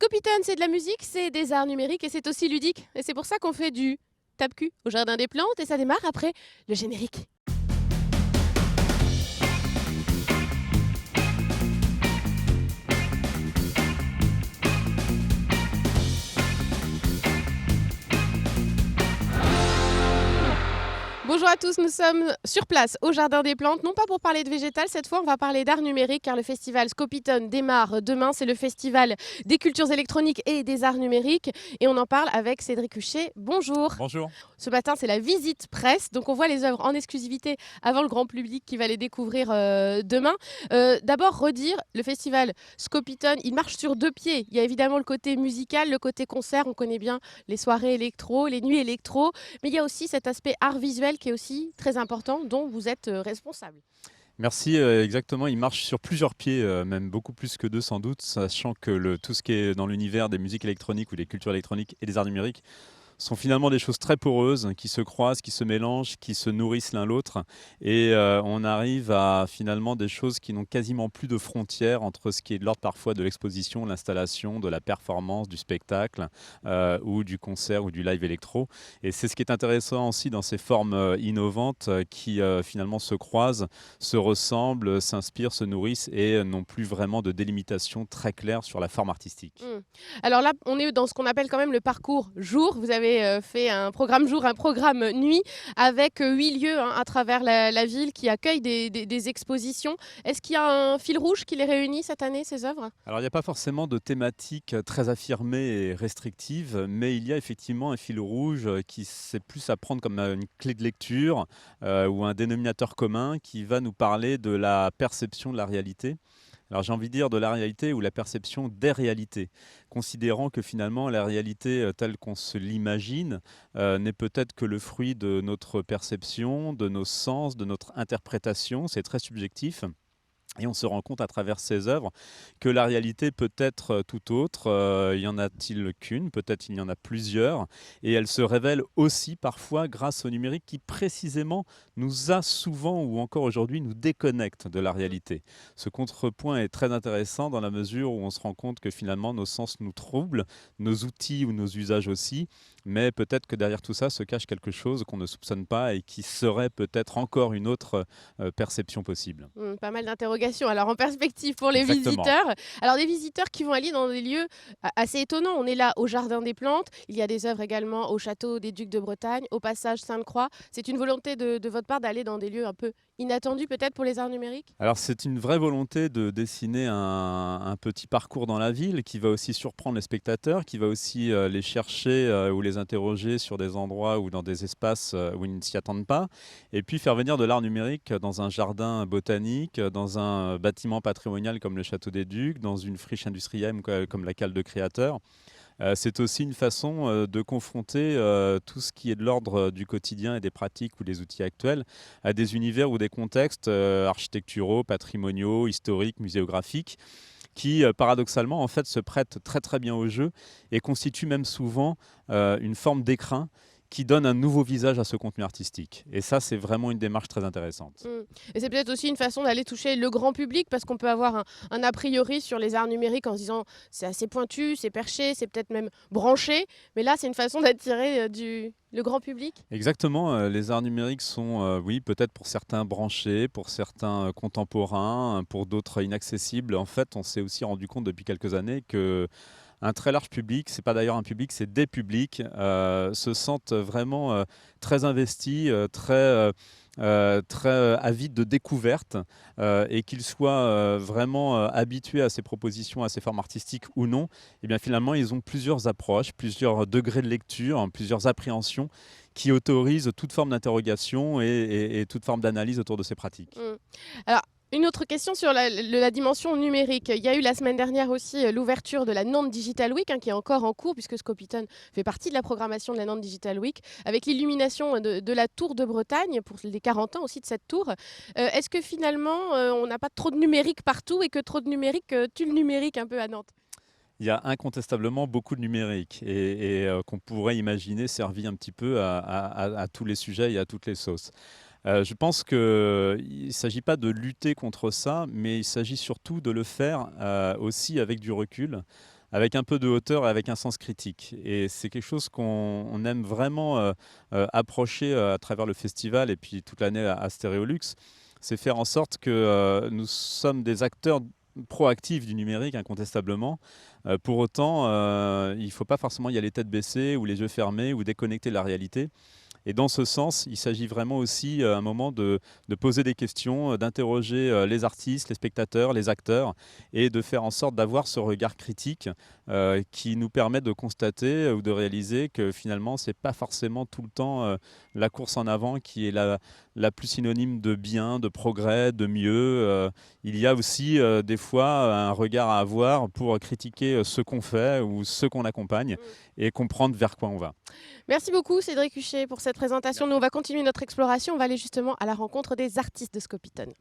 Scopitone, c'est de la musique, c'est des arts numériques et c'est aussi ludique. Et c'est pour ça qu'on fait du tape-cul au Jardin des Plantes et ça démarre après le générique. Bonjour à tous, nous sommes sur place au Jardin des Plantes, non pas pour parler de végétal, cette fois on va parler d'art numérique car le festival Scopitone démarre demain, c'est le festival des cultures électroniques et des arts numériques et on en parle avec Cédric Huchet. Bonjour. Bonjour. Ce matin c'est la visite presse, donc on voit les œuvres en exclusivité avant le grand public qui va les découvrir demain. D'abord redire, le festival Scopitone, il marche sur deux pieds. Il y a évidemment le côté musical, le côté concert, on connaît bien les soirées électro, les nuits électro, mais il y a aussi cet aspect art visuel qui est aussi très important, dont vous êtes responsable. Merci, exactement. Il marche sur plusieurs pieds, même beaucoup plus que deux sans doute, sachant que tout ce qui est dans l'univers des musiques électroniques ou des cultures électroniques et des arts numériques sont finalement des choses très poreuses, qui se croisent, qui se mélangent, qui se nourrissent l'un l'autre. Et on arrive à finalement des choses qui n'ont quasiment plus de frontières entre ce qui est de l'ordre parfois de l'exposition, l'installation, de la performance, du spectacle, ou du concert ou du live électro. Et c'est ce qui est intéressant aussi dans ces formes innovantes qui finalement se croisent, se ressemblent, s'inspirent, se nourrissent et n'ont plus vraiment de délimitation très claire sur la forme artistique. Alors là, on est dans ce qu'on appelle quand même le parcours jour. Vous avez fait un programme jour, un programme nuit, avec 8 lieux à travers la ville qui accueillent des expositions. Est-ce qu'il y a un fil rouge qui les réunit cette année, ces œuvres? Alors, il n'y a pas forcément de thématique très affirmée et restrictive, mais il y a effectivement un fil rouge qui c'est plus à prendre comme une clé de lecture ou un dénominateur commun qui va nous parler de la perception de la réalité. Alors j'ai envie de dire de la réalité ou la perception des réalités, considérant que finalement la réalité telle qu'on se l'imagine n'est peut-être que le fruit de notre perception, de nos sens, de notre interprétation, c'est très subjectif. Et on se rend compte à travers ces œuvres que la réalité peut être tout autre. Y en a-t-il qu'une? Peut-être il y en a plusieurs. Et elle se révèle aussi parfois grâce au numérique qui précisément nous a souvent ou encore aujourd'hui nous déconnecte de la réalité. Ce contrepoint est très intéressant dans la mesure où on se rend compte que finalement nos sens nous troublent, nos outils ou nos usages aussi. Mais peut-être que derrière tout ça se cache quelque chose qu'on ne soupçonne pas et qui serait peut-être encore une autre perception possible. Pas mal d'interrogations. Alors en perspective pour les Exactement. visiteurs, alors des visiteurs qui vont aller dans des lieux assez étonnants. On est là au Jardin des Plantes, il y a des œuvres également au Château des Ducs de Bretagne, au Passage Sainte-Croix. C'est une volonté de votre part d'aller dans des lieux un peu inattendus peut-être pour les arts numériques? Alors c'est une vraie volonté de dessiner un petit parcours dans la ville qui va aussi surprendre les spectateurs, qui va aussi les chercher ou les interroger sur des endroits ou dans des espaces où ils ne s'y attendent pas, et puis faire venir de l'art numérique dans un jardin botanique, dans un bâtiment patrimonial comme le Château des Ducs, dans une friche industrielle comme la Cale de Créateur. C'est aussi une façon de confronter tout ce qui est de l'ordre du quotidien et des pratiques ou des outils actuels à des univers ou des contextes architecturaux, patrimoniaux, historiques, muséographiques, qui paradoxalement en fait se prêtent très très bien au jeu et constituent même souvent une forme d'écrin qui donne un nouveau visage à ce contenu artistique. Et ça, c'est vraiment une démarche très intéressante. Et c'est peut-être aussi une façon d'aller toucher le grand public parce qu'on peut avoir un a priori sur les arts numériques en se disant c'est assez pointu, c'est perché, c'est peut-être même branché. Mais là, c'est une façon d'attirer le grand public. Exactement, les arts numériques sont, oui, peut-être pour certains branchés, pour certains contemporains, pour d'autres inaccessibles. En fait, on s'est aussi rendu compte depuis quelques années que un très large public, c'est pas d'ailleurs un public, c'est des publics, se sentent vraiment très investis, très avides de découverte, et qu'ils soient vraiment habitués à ces propositions, à ces formes artistiques ou non. Et bien finalement, ils ont plusieurs approches, plusieurs degrés de lecture, plusieurs appréhensions qui autorisent toute forme d'interrogation et toute forme d'analyse autour de ces pratiques. Mm. Alors, une autre question sur la dimension numérique. Il y a eu la semaine dernière aussi l'ouverture de la Nantes Digital Week, qui est encore en cours, puisque Scopitone fait partie de la programmation de la Nantes Digital Week, avec l'illumination de la tour de Bretagne, pour les 40 ans aussi de cette tour. Est-ce que finalement, on n'a pas trop de numérique partout et que trop de numérique tue le numérique un peu à Nantes? Il y a incontestablement beaucoup de numérique et qu'on pourrait imaginer servir un petit peu à tous les sujets et à toutes les sauces. Je pense qu'il ne s'agit pas de lutter contre ça, mais il s'agit surtout de le faire aussi avec du recul, avec un peu de hauteur et avec un sens critique. Et c'est quelque chose qu'on aime vraiment approcher à travers le festival et puis toute l'année à Stéréolux. C'est faire en sorte que nous sommes des acteurs proactifs du numérique, incontestablement. Pour autant, il ne faut pas forcément y aller tête baissée ou les yeux fermés ou déconnecter de la réalité. Et dans ce sens, il s'agit vraiment aussi à un moment de poser des questions, d'interroger les artistes, les spectateurs, les acteurs, et de faire en sorte d'avoir ce regard critique qui nous permet de constater ou de réaliser que finalement, ce n'est pas forcément tout le temps la course en avant qui est la plus synonyme de bien, de progrès, de mieux. Il y a aussi des fois un regard à avoir pour critiquer ce qu'on fait ou ce qu'on accompagne et comprendre vers quoi on va. Merci beaucoup Cédric Huchet pour cette présentation. Nous, on va continuer notre exploration. On va aller justement à la rencontre des artistes de Scopitone.